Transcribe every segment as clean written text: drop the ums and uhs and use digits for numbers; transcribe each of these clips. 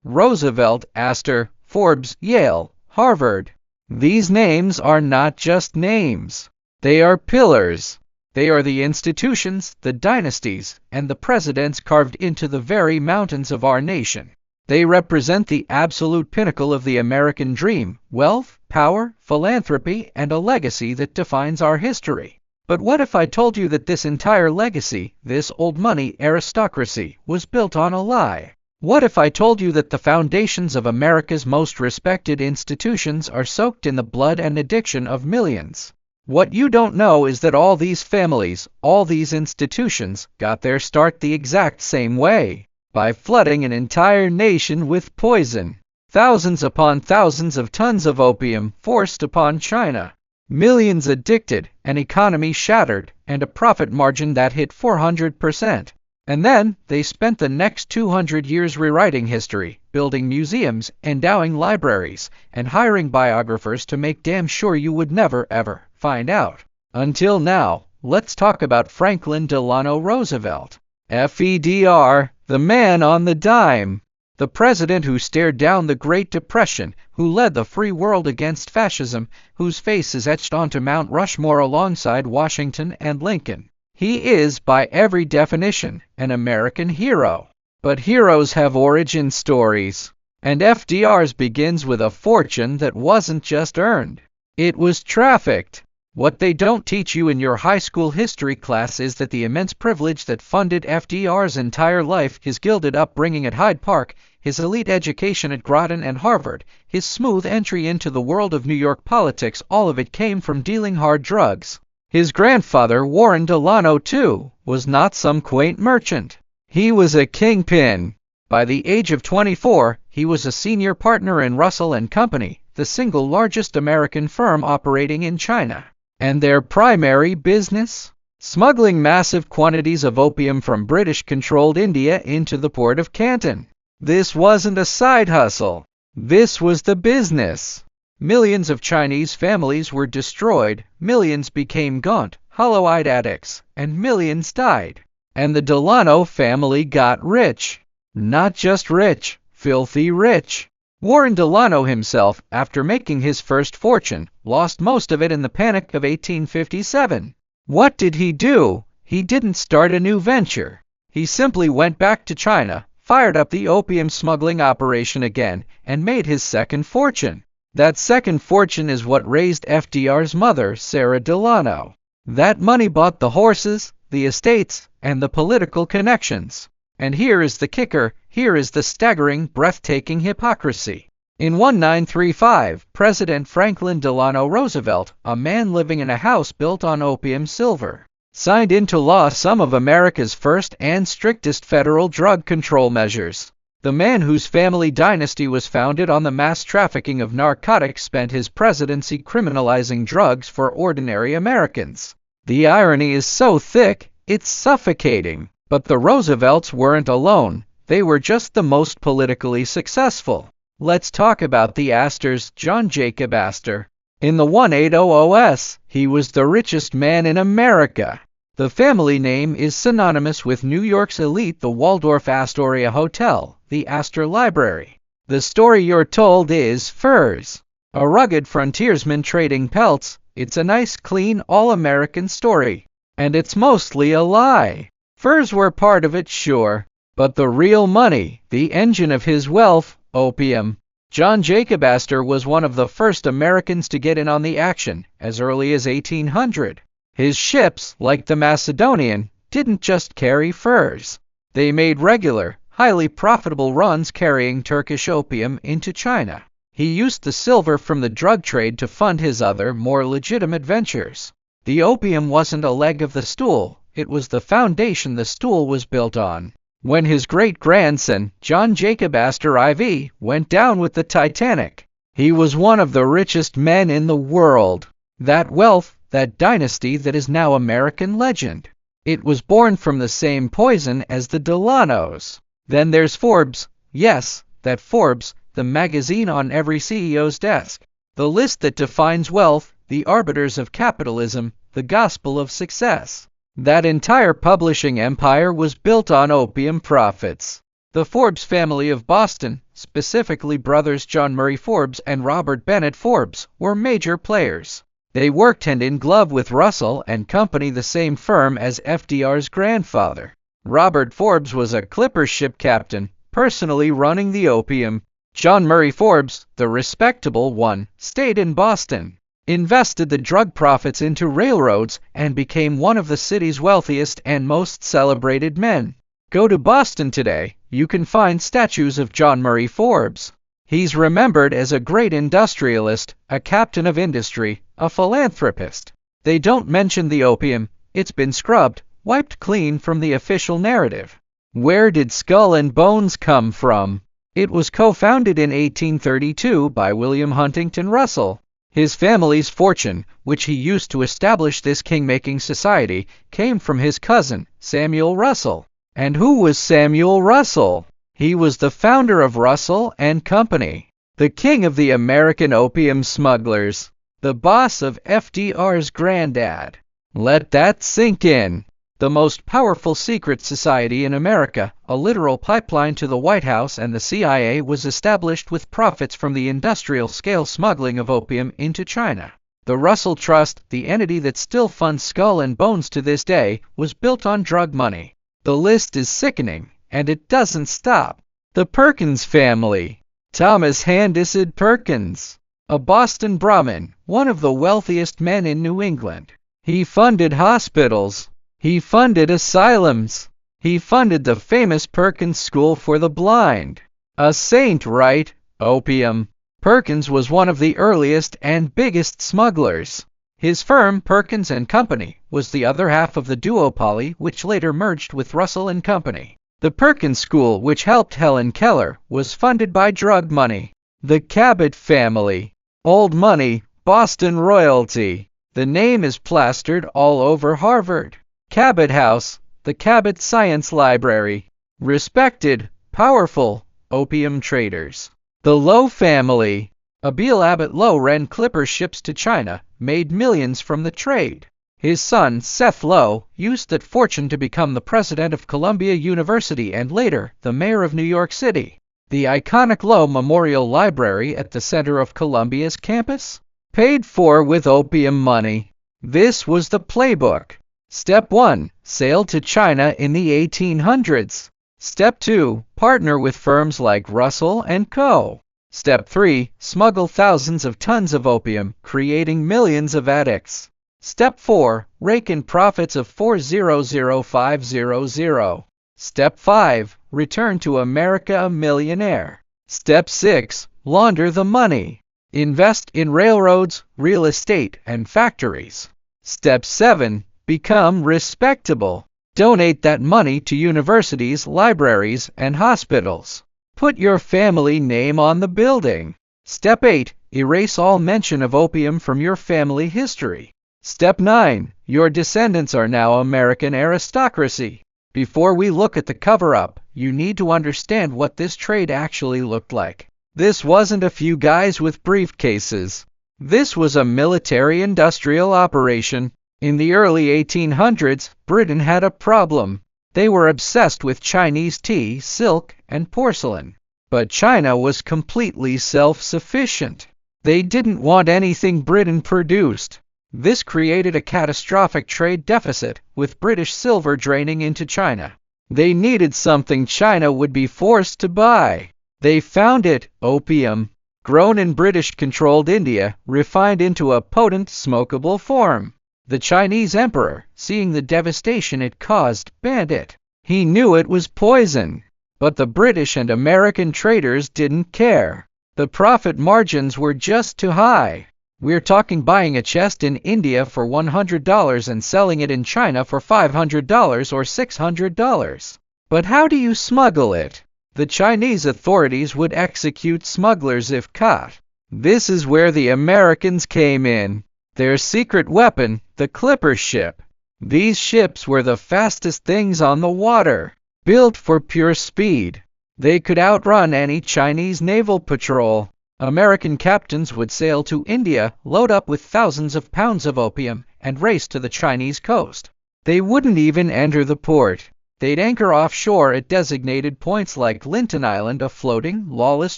Roosevelt, Astor, Forbes, Yale, Harvard. These names are not just names. They are pillars. They are the institutions, the dynasties, and the presidents carved into the very mountains of our nation. They represent the absolute pinnacle of the American dream: wealth, power, philanthropy, and a legacy that defines our history. But what if I told you that this entire legacy, this old money aristocracy, was built on a lie? What if I told you that the foundations of America's most respected institutions are soaked in the blood and addiction of millions? What you don't know is that all these families, all these institutions, got their start the exact same way: by flooding an entire nation with poison. Thousands upon thousands of tons of opium forced upon China. Millions addicted, an economy shattered, and a profit margin that hit 400%. And then, they spent the next 200 years rewriting history, building museums, endowing libraries, and hiring biographers to make damn sure you would never, ever find out. Until now, let's talk about Franklin Delano Roosevelt. FDR, the man on the dime. The president who stared down the Great Depression, who led the free world against fascism, whose face is etched onto Mount Rushmore alongside Washington and Lincoln. He is, by every definition, an American hero. But heroes have origin stories. And FDR's begins with a fortune that wasn't just earned. It was trafficked. What they don't teach you in your high school history class is that the immense privilege that funded FDR's entire life, his gilded upbringing at Hyde Park, his elite education at Groton and Harvard, his smooth entry into the world of New York politics, all of it came from dealing hard drugs. His grandfather, Warren Delano, too, was not some quaint merchant. He was a kingpin. By the age of 24, he was a senior partner in Russell & Company, the single largest American firm operating in China. And their primary business? Smuggling massive quantities of opium from British-controlled India into the port of Canton. This wasn't a side hustle. This was the business. Millions of Chinese families were destroyed, millions became gaunt, hollow-eyed addicts, and millions died. And the Delano family got rich. Not just rich, filthy rich. Warren Delano himself, after making his first fortune, lost most of it in the Panic of 1857. What did he do? He didn't start a new venture. He simply went back to China, fired up the opium smuggling operation again, and made his second fortune. That second fortune is what raised FDR's mother, Sarah Delano. That money bought the horses, the estates, and the political connections. And here is the kicker, here is the staggering, breathtaking hypocrisy. In 1935, President Franklin Delano Roosevelt, a man living in a house built on opium silver, signed into law some of America's first and strictest federal drug control measures. The man whose family dynasty was founded on the mass trafficking of narcotics spent his presidency criminalizing drugs for ordinary Americans. The irony is so thick, it's suffocating. But the Roosevelts weren't alone. They were just the most politically successful. Let's talk about the Astors. John Jacob Astor. In the 1800s, he was the richest man in America. The family name is synonymous with New York's elite, the Waldorf Astoria Hotel, the Astor Library. The story you're told is furs. A rugged frontiersman trading pelts. It's a nice, clean, all-American story. And it's mostly a lie. Furs were part of it, sure. But the real money, the engine of his wealth, opium. John Jacob Astor was one of the first Americans to get in on the action, as early as 1800. His ships, like the Macedonian, didn't just carry furs. They made regular, highly profitable runs carrying Turkish opium into China. He used the silver from the drug trade to fund his other, more legitimate ventures. The opium wasn't a leg of the stool. It was the foundation the stool was built on. When his great-grandson, John Jacob Astor IV, went down with the Titanic, he was one of the richest men in the world. That wealth, that dynasty that is now American legend, it was born from the same poison as the Delanos. Then there's Forbes. Yes, that Forbes, the magazine on every CEO's desk. The list that defines wealth, the arbiters of capitalism, the gospel of success. That entire publishing empire was built on opium profits. The Forbes family of Boston, specifically brothers John Murray Forbes and Robert Bennett Forbes, were major players. They worked hand in glove with Russell and Company, the same firm as FDR's grandfather. Robert Forbes was a clipper ship captain, personally running the opium. John Murray Forbes, the respectable one, stayed in Boston, invested the drug profits into railroads, and became one of the city's wealthiest and most celebrated men. Go to Boston today, you can find statues of John Murray Forbes. He's remembered as a great industrialist, a captain of industry, a philanthropist. They don't mention the opium. It's been scrubbed, wiped clean from the official narrative. Where did Skull and Bones come from? It was co-founded in 1832 by William Huntington Russell. His family's fortune, which he used to establish this king-making society, came from his cousin, Samuel Russell. And who was Samuel Russell? He was the founder of Russell and Company, the king of the American opium smugglers, the boss of FDR's granddad. Let that sink in. The most powerful secret society in America, a literal pipeline to the White House and the CIA, was established with profits from the industrial-scale smuggling of opium into China. The Russell Trust, the entity that still funds Skull and Bones to this day, was built on drug money. The list is sickening, and it doesn't stop. The Perkins family. Thomas Handicid Perkins, a Boston Brahmin, one of the wealthiest men in New England. He funded hospitals. He funded asylums. He funded the famous Perkins School for the Blind. A saint, right? Opium. Perkins was one of the earliest and biggest smugglers. His firm, Perkins and Company, was the other half of the duopoly which later merged with Russell and Company. The Perkins School, which helped Helen Keller, was funded by drug money. The Cabot family. Old money, Boston royalty. The name is plastered all over Harvard. Cabot House, the Cabot Science Library. Respected, powerful, opium traders. The Lowe family. Abiel Abbott Lowe ran clipper ships to China, made millions from the trade. His son, Seth Lowe, used that fortune to become the president of Columbia University and later the mayor of New York City. The iconic Lowe Memorial Library at the center of Columbia's campus? Paid for with opium money. This was the playbook. Step 1. Sail to China in the 1800s. Step 2. Partner with firms like Russell and Co. Step 3. Smuggle thousands of tons of opium, creating millions of addicts. Step 4. Rake in profits of 4,005,000. Step 5. Return to America a millionaire. Step 6. Launder the money. Invest in railroads, real estate, and factories. Step 7. Become respectable. Donate that money to universities, libraries, and hospitals. Put your family name on the building. Step 8. Erase all mention of opium from your family history. Step 9. Your descendants are now American aristocracy. Before we look at the cover-up, you need to understand what this trade actually looked like. This wasn't a few guys with briefcases. This was a military-industrial operation. In the early 1800s, Britain had a problem. They were obsessed with Chinese tea, silk, and porcelain. But China was completely self-sufficient. They didn't want anything Britain produced. This created a catastrophic trade deficit, with British silver draining into China. They needed something China would be forced to buy. They found it, opium. Grown in British-controlled India, refined into a potent, smokable form. The Chinese emperor, seeing the devastation it caused, banned it. He knew it was poison. But the British and American traders didn't care. The profit margins were just too high. We're talking buying a chest in India for $100 and selling it in China for $500 or $600. But how do you smuggle it? The Chinese authorities would execute smugglers if caught. This is where the Americans came in. Their secret weapon, the clipper ship. These ships were the fastest things on the water, built for pure speed. They could outrun any Chinese naval patrol. American captains would sail to India, load up with thousands of pounds of opium, and race to the Chinese coast. They wouldn't even enter the port. They'd anchor offshore at designated points like Linton Island, a floating, lawless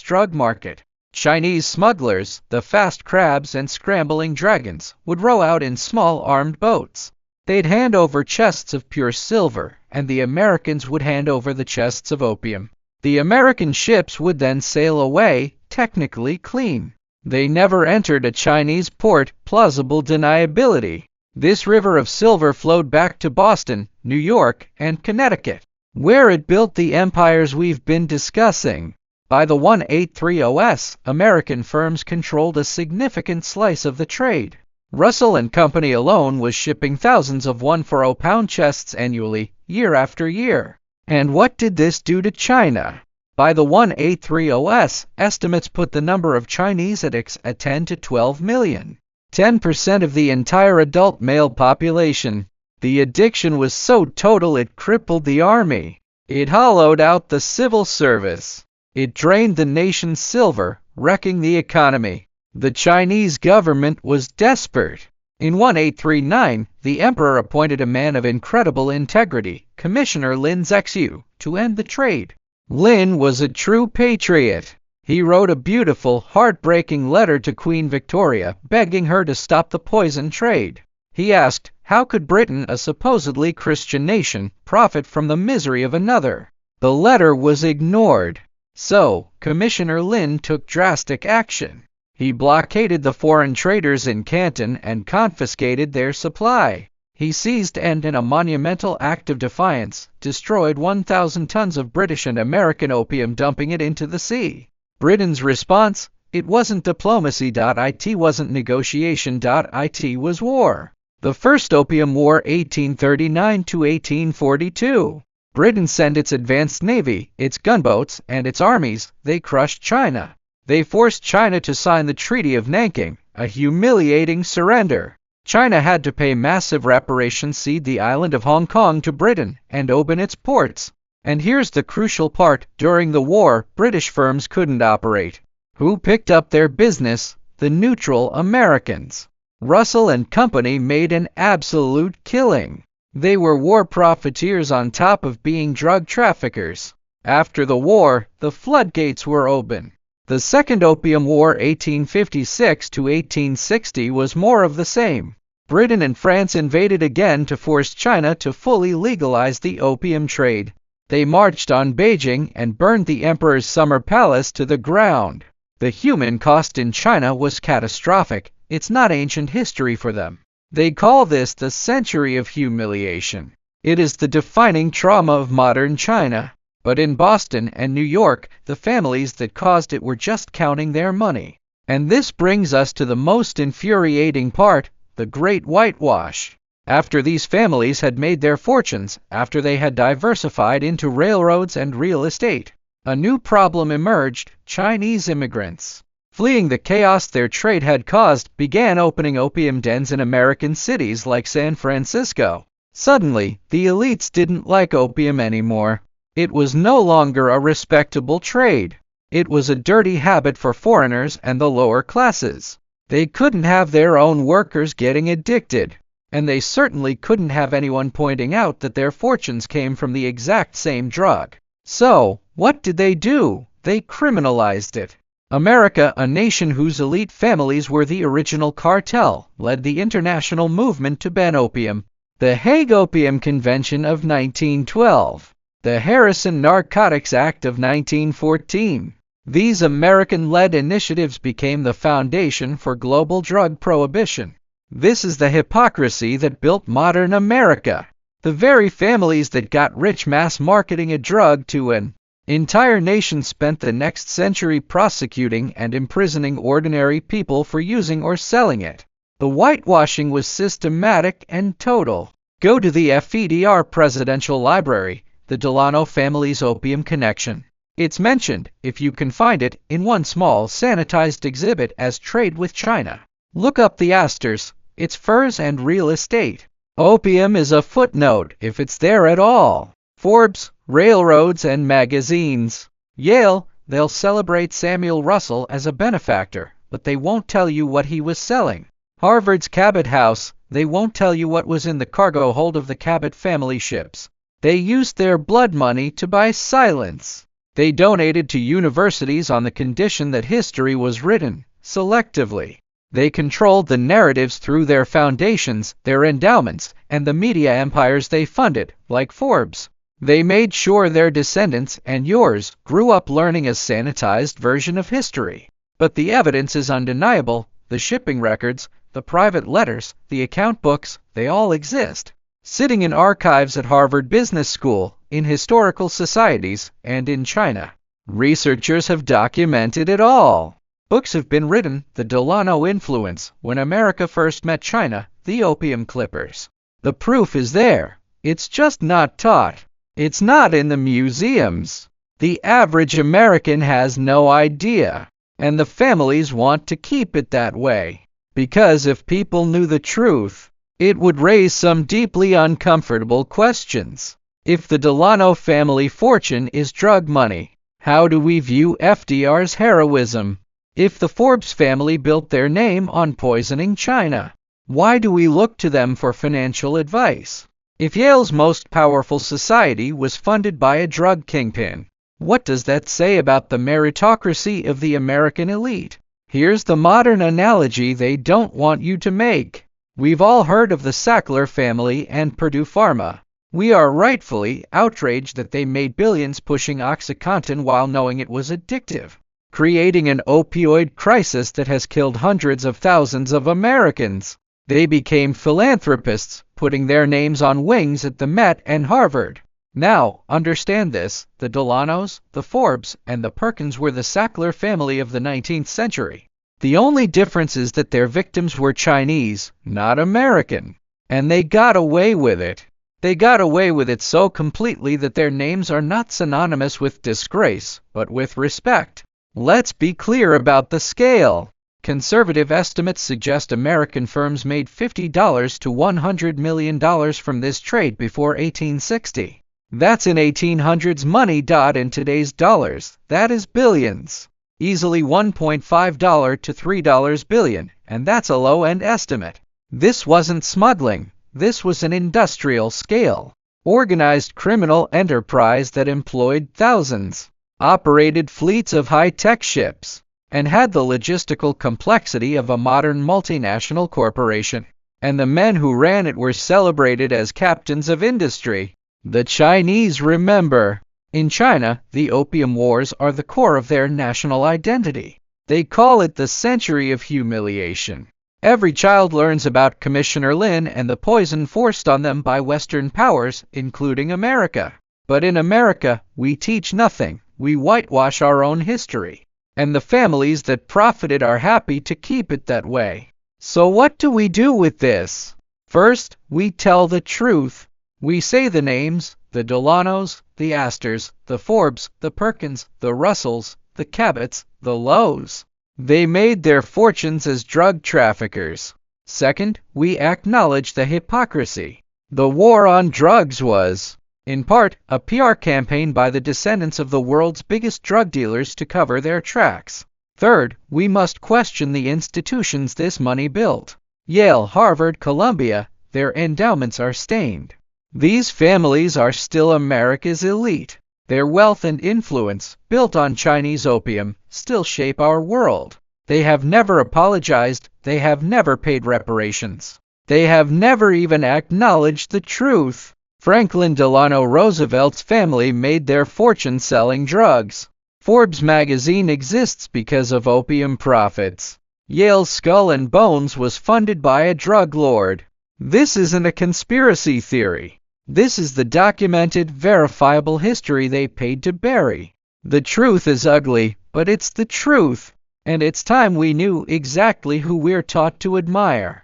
drug market. Chinese smugglers, the fast crabs and scrambling dragons, would row out in small armed boats. They'd hand over chests of pure silver, and the Americans would hand over the chests of opium. The American ships would then sail away, technically clean. They never entered a Chinese port, plausible deniability. This river of silver flowed back to Boston, New York, and Connecticut, where it built the empires we've been discussing. By the 1830s, American firms controlled a significant slice of the trade. Russell and Company alone was shipping thousands of 1-4-pound chests annually, year after year. And what did this do to China? By the 1830s, estimates put the number of Chinese addicts at 10 to 12 million. 10% of the entire adult male population. The addiction was so total it crippled the army. It hollowed out the civil service. It drained the nation's silver, wrecking the economy. The Chinese government was desperate. In 1839, the emperor appointed a man of incredible integrity, Commissioner Lin Zexu, to end the trade. Lin was a true patriot. He wrote a beautiful, heartbreaking letter to Queen Victoria, begging her to stop the poison trade. He asked, how could Britain, a supposedly Christian nation, profit from the misery of another? The letter was ignored. So, Commissioner Lin took drastic action. He blockaded the foreign traders in Canton and confiscated their supply. He seized and, in a monumental act of defiance, destroyed 1,000 tons of British and American opium, dumping it into the sea. Britain's response? It wasn't diplomacy. It wasn't negotiation. It was war. The First Opium War, 1839 to 1842. Britain sent its advanced navy, its gunboats, and its armies. They crushed China. They forced China to sign the Treaty of Nanking, a humiliating surrender. China had to pay massive reparations, cede the island of Hong Kong to Britain, and open its ports. And here's the crucial part. During the war, British firms couldn't operate. Who picked up their business? The neutral Americans. Russell and Company made an absolute killing. They were war profiteers on top of being drug traffickers. After the war, the floodgates were open. The Second Opium War, 1856 to 1860, was more of the same. Britain and France invaded again to force China to fully legalize the opium trade. They marched on Beijing and burned the emperor's summer palace to the ground. The human cost in China was catastrophic. It's not ancient history for them. They call this the century of humiliation. It is the defining trauma of modern China. But in Boston and New York, the families that caused it were just counting their money. And this brings us to the most infuriating part, the Great Whitewash. After these families had made their fortunes, after they had diversified into railroads and real estate, a new problem emerged: Chinese immigrants. Fleeing the chaos their trade had caused, began opening opium dens in American cities like San Francisco. Suddenly, the elites didn't like opium anymore. It was no longer a respectable trade. It was a dirty habit for foreigners and the lower classes. They couldn't have their own workers getting addicted. And they certainly couldn't have anyone pointing out that their fortunes came from the exact same drug. So, what did they do? They criminalized it. America, a nation whose elite families were the original cartel, led the international movement to ban opium. The Hague Opium Convention of 1912. The Harrison Narcotics Act of 1914. These American-led initiatives became the foundation for global drug prohibition. This is the hypocrisy that built modern America. The very families that got rich mass marketing a drug to an entire nation spent the next century prosecuting and imprisoning ordinary people for using or selling it. The whitewashing was systematic and total. Go to the FDR Presidential Library, the Delano family's opium connection. It's mentioned, if you can find it, in one small sanitized exhibit as Trade with China. Look up the Astors, its furs and real estate. Opium is a footnote, if it's there at all. Forbes, railroads, and magazines. Yale, they'll celebrate Samuel Russell as a benefactor, but they won't tell you what he was selling. Harvard's Cabot House, they won't tell you what was in the cargo hold of the Cabot family ships. They used their blood money to buy silence. They donated to universities on the condition that history was written selectively. They controlled the narratives through their foundations, their endowments, and the media empires they funded, like Forbes. They made sure their descendants and yours grew up learning a sanitized version of history. But the evidence is undeniable. The shipping records, the private letters, the account books, they all exist. Sitting in archives at Harvard Business School, in historical societies, and in China. Researchers have documented it all. Books have been written, the Delano influence, when America first met China, the opium clippers. The proof is there. It's just not taught. It's not in the museums. The average American has no idea. And the families want to keep it that way. Because if people knew the truth, it would raise some deeply uncomfortable questions. If the Delano family fortune is drug money, how do we view FDR's heroism? If the Forbes family built their name on poisoning China, why do we look to them for financial advice? If Yale's most powerful society was funded by a drug kingpin, what does that say about the meritocracy of the American elite? Here's the modern analogy they don't want you to make. We've all heard of the Sackler family and Purdue Pharma. We are rightfully outraged that they made billions pushing OxyContin while knowing it was addictive, creating an opioid crisis that has killed hundreds of thousands of Americans. They became philanthropists, putting their names on wings at the Met and Harvard. Now, understand this, the Delanos, the Forbes, and the Perkins were the Sackler family of the 19th century. The only difference is that their victims were Chinese, not American. And they got away with it. They got away with it so completely that their names are not synonymous with disgrace, but with respect. Let's be clear about the scale. Conservative estimates suggest American firms made $50 to $100 million from this trade before 1860. That's in 1800s money. In today's dollars, that is billions. Easily $1.5 to $3 billion, and that's a low-end estimate. This wasn't smuggling. This was an industrial scale, organized criminal enterprise that employed thousands, operated fleets of high-tech ships, and had the logistical complexity of a modern multinational corporation. And the men who ran it were celebrated as captains of industry. The Chinese remember. In China, the opium wars are the core of their national identity. They call it the century of humiliation. Every child learns about Commissioner Lin and the poison forced on them by Western powers, including America. But in America, we teach nothing. We whitewash our own history. And the families that profited are happy to keep it that way. So what do we do with this? First, we tell the truth. We say the names, the Delanos, the Astors, the Forbes, the Perkins, the Russells, the Cabots, the Lows. They made their fortunes as drug traffickers. Second, we acknowledge the hypocrisy. The war on drugs was, in part, a PR campaign by the descendants of the world's biggest drug dealers to cover their tracks. Third, we must question the institutions this money built. Yale, Harvard, Columbia, their endowments are stained. These families are still America's elite. Their wealth and influence, built on Chinese opium, still shape our world. They have never apologized. They have never paid reparations. They have never even acknowledged the truth. Franklin Delano Roosevelt's family made their fortune selling drugs. Forbes magazine exists because of opium profits. Yale's Skull and Bones was funded by a drug lord. This isn't a conspiracy theory. This is the documented, verifiable history they paid to bury. The truth is ugly, but it's the truth. And it's time we knew exactly who we're taught to admire.